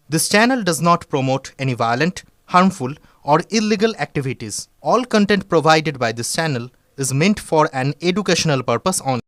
This channel does not promote any violent, harmful, or illegal activities. All content provided by this channel is meant for an educational purpose only.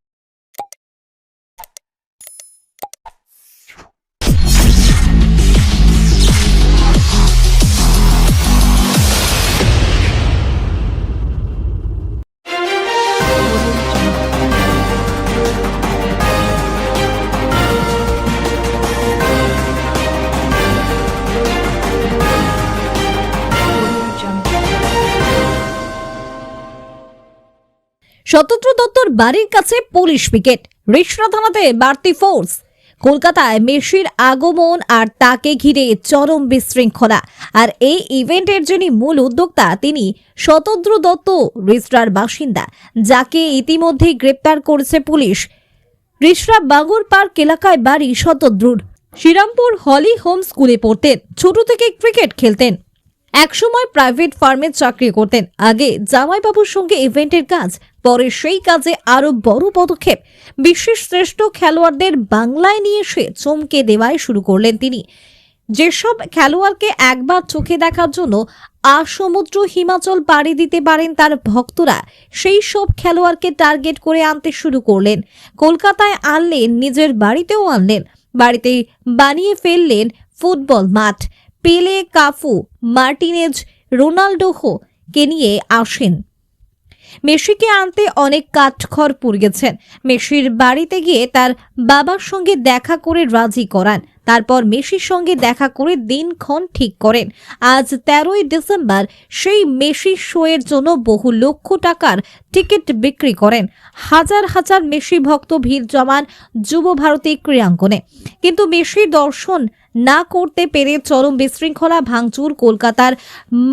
Shatadru দত্তর বাড়ির কাছে police picket, Rishra থানাতে বাড়তি force. কলকাতায় মেসির আগমন আর তাকে ঘিরে চরম বিশৃঙ্খলা। আর এই ইভেন্টের যিনি মূল উদ্যোক্তা তিনি শতদ্রু দত্ত, রিষড়ার বাসিন্দা, যাকে ইতিমধ্যেই গ্রেপ্তার করেছে পুলিশ। রিষড়া বাঙ্গুর পার্ক এলাকায় বাড়ি শতদ্রুর। শ্রীরামপুর হলি হোম স্কুলে পড়তেন, ছোট থেকে ক্রিকেট খেলতেন। একসময় প্রাইভেট ফার্মে চাকরি করতেন। আগে জামাইবাবুর সঙ্গে ইভেন্টের কাজ, পরে সেই কাজে আরো বড় পদক্ষেপ। বিশ্বের শ্রেষ্ঠ খেলোয়াড়দের বাংলায় নিয়ে এসে চমকে দেওয়াই শুরু করলেন তিনি। যেসব খেলোয়াড়কে একবার চোখে দেখার জন্য সমুদ্র হিমাচল পাড়ি দিতে পারেন তার ভক্তরা, সেই সব খেলোয়াড়কে টার্গেট করে আনতে শুরু করলেন। কলকাতায় আনলেন, নিজের বাড়িতেও আনলেন। বাড়িতেই বানিয়ে ফেললেন ফুটবল মাঠ। পেলে, কাফু, মার্টিনেজ, রোনাল্ডোকে নিয়ে আসেন। মেসিকে আনতে অনেক কাঠখড় পুড়িয়েছেন। মেসির বাড়িতে গিয়ে তার বাবার সঙ্গে দেখা করে রাজি করান। তারপর মেসির সঙ্গে দেখা করে দিনক্ষণ ঠিক করেন। আজ 13ই ডিসেম্বর সেই মেসি শোয়ের জন্য বহু লক্ষ টাকার টিকিট বিক্রি করেন। হাজার হাজার মেসি ভক্ত ভিড় জমান যুব ভারতী ক্রীড়াঙ্গনে। কিন্তু মেসির দর্শন না করতে পেরে চরম বিশৃঙ্খলা, ভাঙচুর, কলকাতার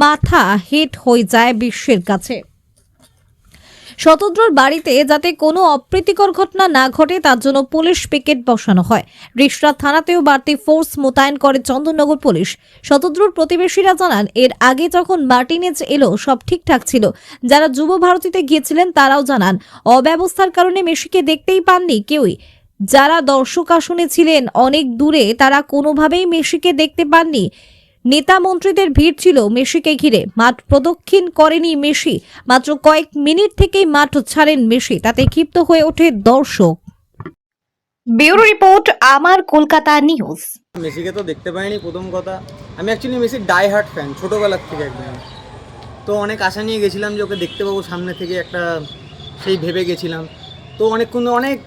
মাথা হেট হয়ে যায় বিশ্বের কাছে। শতদ্রুর বাড়িতে যাতে কোনো অপ্রীতিকর ঘটনা না ঘটে তার জন্য পুলিশ পিকেট বসানো হয়। রিষড়া থানাতেও বাড়তি ফোর্স মোতায়েন করে চন্দননগর পুলিশ। শতদ্রুর প্রতিবেশীরা জানান, এর আগে যখন মার্টিনেজ এলো সব ঠিকঠাক ছিল। যারা যুব ভারতীতে গিয়েছিলেন তারাও জানান, অব্যবস্থার কারণে মেসিকে দেখতেই পাননি কেউই। যারা দর্শক আসনে ছিলেন অনেক দূরে, তারা কোনোভাবেই মেসিকে দেখতে পাননি। নেতা মন্ত্রীদের ভিড় ছিল মেসিকে ঘিরে। মাঠ প্রদক্ষিণ করেনি মেসি। মাত্র কয়েক মিনিট থেকেই মাঠ ছাড়েন মেসি। তাতে ক্ষিপ্ত হয়ে ওঠে দর্শক। ব্যুরো রিপোর্ট, আমার কলকাতা নিউজ। মেসিকে তো দেখতে পাইনি প্রথম কথা। আমি অ্যাকচুয়ালি মেসির ডাই হার্ট ফ্যান ছোটোবেলার থেকে একদম। তো অনেক আশা নিয়ে গেছিলাম যে ওকে দেখতে পাবো সামনে থেকে, একটা সেই ভেবে গেছিলাম। তো অনেক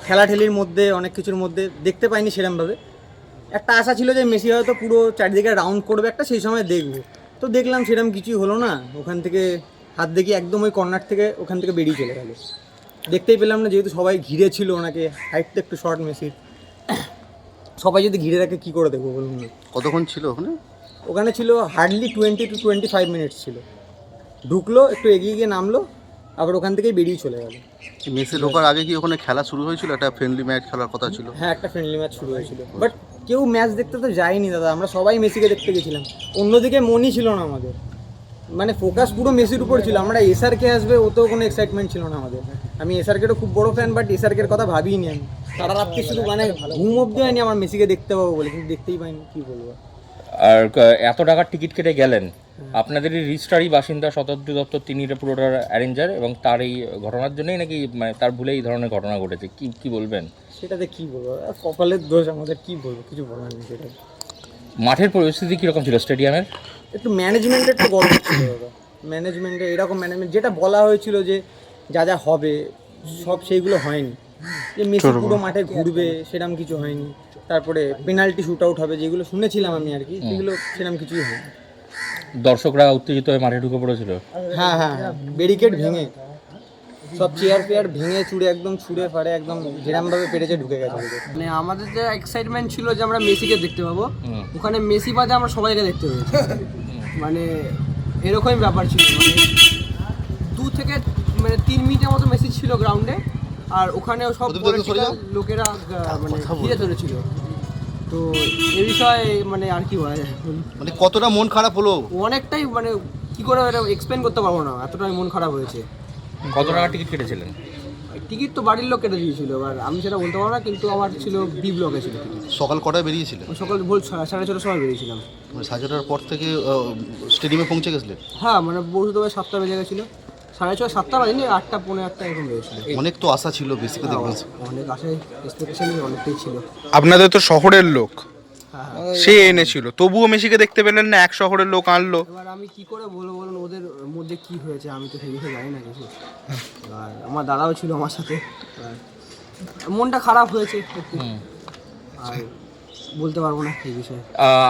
খেলাঠেলির মধ্যে অনেক কিছুর মধ্যে দেখতে পাইনি সেরকমভাবে। একটা আশা ছিল যে মেসি হয়তো পুরো চারিদিকে রাউন্ড করবে একটা, সেই সময় দেখবো। তো দেখলাম সেরকম কিছুই হলো না। ওখান থেকে হাত দেখি একদম ওই কর্নার থেকে ওখান থেকে বেরিয়ে চলে গেল। দেখতেই পেলাম না, যেহেতু সবাই ঘিরে ছিল ওনাকে। হাইটটা একটু শর্ট মেসির, সবাই যদি ঘিরে রাখে কী করে দেখবো বলুন না। কতক্ষণ ছিল ওখানে? ওখানে ছিল হার্ডলি 20 to 25 মিনিটস ছিল। ঢুকলো, একটু এগিয়ে গিয়ে নামলো, আবার ওখান থেকেই বেরিয়ে চলে গেল। মেসি ঢোকার আগে কি ওখানে খেলা শুরু হয়েছিল? একটা ফ্রেন্ডলি ম্যাচ খেলার কথা ছিল। হ্যাঁ, একটা ফ্রেন্ডলি ম্যাচ শুরু হয়েছিল, বাট কেউ ম্যাচ দেখতে তো যায়নি দাদা। আমরা সবাই মেসিকে দেখতে গেছিলাম। অন্যদিকে মনই ছিল না আমাদের, মানে ফোকাস পুরো মেসির উপর ছিল। আমরা এসআরকে আসবে ওতেও কোনো এক্সাইটমেন্ট ছিল না আমাদের। আমি এসআরকেরও খুব বড় ফ্যান, বাট এসআরকের কথা ভাবিনি আমি। সারা রাত্রি শুধু মানে ঘুম অব্দি হয়নি আমার মেসিকে দেখতে পাবো বলে, কিন্তু দেখতেই পাইনি, কী বলবো। আর এত টাকার টিকিট কেটে গেলেন, আপনাদের এই রিষড়ারই বাসিন্দা শতদ্রু দত্ত, তিনি পুরোটার অ্যারেঞ্জার, এবং তার এই ঘটনার জন্যই নাকি মানে তার ভুলে এই ধরনের ঘটনা ঘটেছে। কি বলবেন সেটাতে? কী বলবো, কপালের দোষ আমাদের, কী বলবো, কিছু বলার নেই। সেটা মাঠের পরিস্থিতি কীরকম ছিল স্টেডিয়ামের? একটু ম্যানেজমেন্টের একটু গল্প ছিল দাদা। ম্যানেজমেন্টে এরকম ম্যানেজমেন্ট যেটা বলা হয়েছিল যে যা যা হবে সব সেইগুলো হয়নি। যে মেসি পুরো মাঠে ঘুরবে সেরকম কিছু হয়নি। তারপরে পেনাল্টি শ্যুট আউট হবে যেগুলো শুনেছিলাম আমি আর কি, সেগুলো সেরকম কিছুই হয়নি। দর্শকরা উত্তেজিত হয়ে মাঠে ঢুকে পড়েছিল। হ্যাঁ, ব্যারিকেড ভেঙে সব চেয়ার ফেয়ার ভেঙে চুড়ে একদম ছুঁড়ে ফাড়ে একদম যেরমভাবে পেরেছে ঢুকে গেছে। মানে আমাদের যে এক্সাইটমেন্ট ছিল যে আমরা মেসিকে দেখতে পাবো, ওখানে মেসি বাদে আমরা সবাইকে দেখতে পেয়েছি। মানে এরকমই ব্যাপার ছিল। মানে 2 থেকে 3 মিনিটের মতো মেসি ছিল গ্রাউন্ডে, আর ওখানেও সব লোকেরা মানে ঘিরে ধরেছিল। তো এই বিষয়ে মানে আর কি বলা যায়, মানে কতটা মন খারাপ হলো? অনেকটাই, মানে কি করে এক্সপ্লেন করতে পারবো না, এতটাই মন খারাপ হয়েছে। কত টাকা টিকিট কেটেছিলেন? টিকিট তো বাড়ির লোক কেটে দিয়েছিল, এবার আমি সেটা বলতে পারবো না, কিন্তু আমার ছিল বি ব্লকে ছিল টিকিট। সকাল কটায় বেরিয়েছিলেন? সকাল ভোর 6:30 সময় বেরিয়েছিলাম। মানে 6:30টার পর থেকে স্টেডিয়ামে পৌঁছে গেছিলেন? হ্যাঁ মানে পৌঁছতে হবে 7টা বেজে গেছিলো, 6:30 7টা বাজেনি, 8টা পৌনে 8টা এরকম বেরিয়েছিল। অনেক তো আশা ছিল বেসিকে দেখবেন। অনেক আশায় এক্সপেকটেশন অনেকটাই ছিল। আপনাদের তো শহরের লোক, হ্যাঁ, সে এনেছিল, তবুও মেসিকে দেখতে পেলেন না, এক শহরের লোক আনলো। এবার আমি কি করে বলবো বলুন, ওদের মধ্যে কি হয়েছে আমি তো সেই বিষয়ে জানি না কিছু। আর আমার দাদাও ছিল আমার সাথে, আর মনটা খারাপ হয়েছে একটু, আর বলতে পারবো না এই বিষয়ে।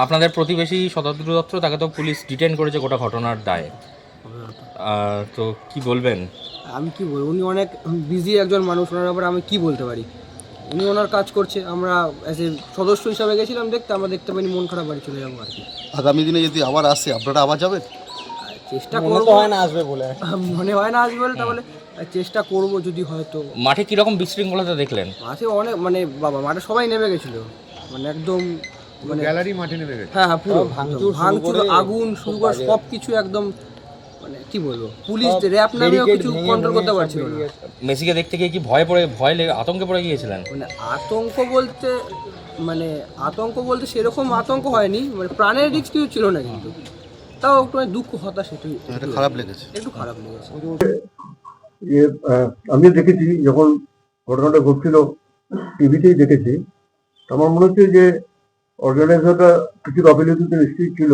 আপনাদের প্রতিবেশী শতাব্দী দত্ত, তাকে তো পুলিশ ডিটেন করেছে গোটা ঘটনার দায়ে, তো কি বলবেন? আমি কি বলবো, উনি অনেক বিজি একজন মানুষ, ওনার ব্যাপারে আমি কি বলতে পারি। উনি ওনার কাজ করছে, আমরা অ্যাজ এ সদস্য হিসাবে গেছিলাম দেখতে, আমরা দেখতে পাইনি, মন খারাপ, বাড়ি চলে যাবো আর কি। আগামী দিনে যদি আবার আসে আপনারা আবার যাবেন? চেষ্টা মনে করবো, তো হয় না আসবে বলে। মনে হয় না আসবে বলে, তাহলে চেষ্টা করব যদি হয় তো। মাঠে কীরকম বিশৃঙ্খলতা দেখলেন? মাঠে অনেক মানে বাবা, মাঠে সবাই নেমে গেছিল, মানে একদম মানে গ্যালারি মাঠে নেমে গেছে। হ্যাঁ হ্যাঁ, পুরো ভাঙচুর, আগুন শুরু করে সব কিছু একদম, মানে কি বলবো, পুলিশ র্যাপ নামেও কিছু কন্ট্রোল করতে পারছিল না। মেসিকে দেখতে গিয়ে কি আতঙ্কে পড়ে গিয়েছিলেন? মানে আতঙ্ক বলতে সেরকম আতঙ্ক হয়নি, মানে প্রাণের রিস্ক কিছু ছিল না, কিন্তু তাও একটু দুঃখ হতাশ, এটা খারাপ লেগেছে। একটু খারাপ লেগেছে। আমি দেখেছি যখন ঘটনাটা ঘটছিল, টিভিতেই দেখেছি। আমার মনে হচ্ছে যে অর্গানাইজারটা কিছু গাফিলতি নিশ্চয়ই ছিল।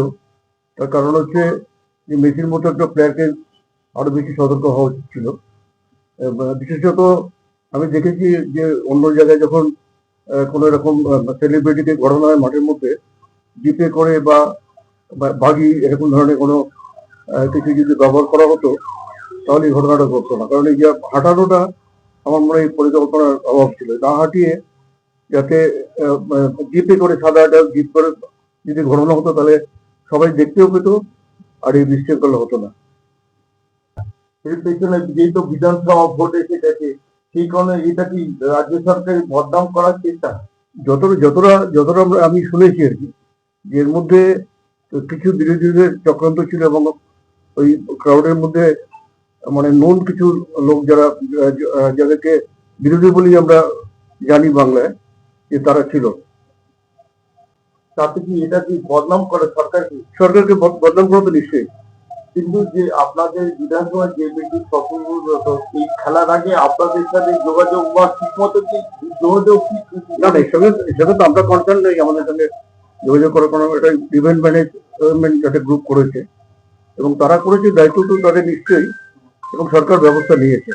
তার কারণ হচ্ছে যে মেসির মতো একটা প্লেয়ারকে আরো বেশি সতর্ক হওয়া উচিত ছিল। বিশেষত আমি দেখেছি যে অন্য জায়গায় যখন কোনো এরকম সেলিব্রিটিকে ঘটনা হয় মাঠের মধ্যে, জিপে করে বা বাগি এরকম ধরনের কোনো কিছু যদি ব্যবহার করা হতো, তাহলে এই ঘটনাটা ঘটতো না। কারণ এই যে হাঁটানোটা আমার মনে হয় পরিকল্পনার অভাব ছিল। না হাঁটিয়ে যাতে জিপে করে, সাদা একটা জিপ করে যদি ঘটনা হতো, তাহলে সবাই দেখতেও পেতো আর এই বিশৃঙ্খলা হতো না। এর পেছনে যেহেতু বিধানসভা ভোট এসে গেছে, সেই কারণে এটা কি রাজ্য সরকারের বদনাম করার চেষ্টা? যতটা আমি শুনেছি আর কি, যে এর মধ্যে কিছু বিরোধীদের চক্রান্ত ছিল, এবং ওই ক্রাউডের মধ্যে মানে নন কিছু লোক যাদেরকে বিরোধী বলেই আমরা জানি বাংলায়, যে তারা ছিল। তাতে কি এটা কি বদনাম করে সরকারকে বদনাম করা তো নিশ্চয়ই। কিন্তু যে আপনাদের বিধানসভা যে ব্যক্তি স্বতন্ত্র, এই খেলার আগে আপনাদের সাথে যোগাযোগ বা ঠিক মতো কি যোগাযোগ না, এসবে তো আমরা কনসার্ন নেই। আমাদের সঙ্গে যোগাযোগ করার কোনো একটা ইভেন্ট ম্যানেজমেন্ট একটা গ্রুপ করেছে, এবং তারা করেছে, দায়িত্ব তো তাদের নিশ্চয়ই, এবং সরকার ব্যবস্থা নিয়েছে।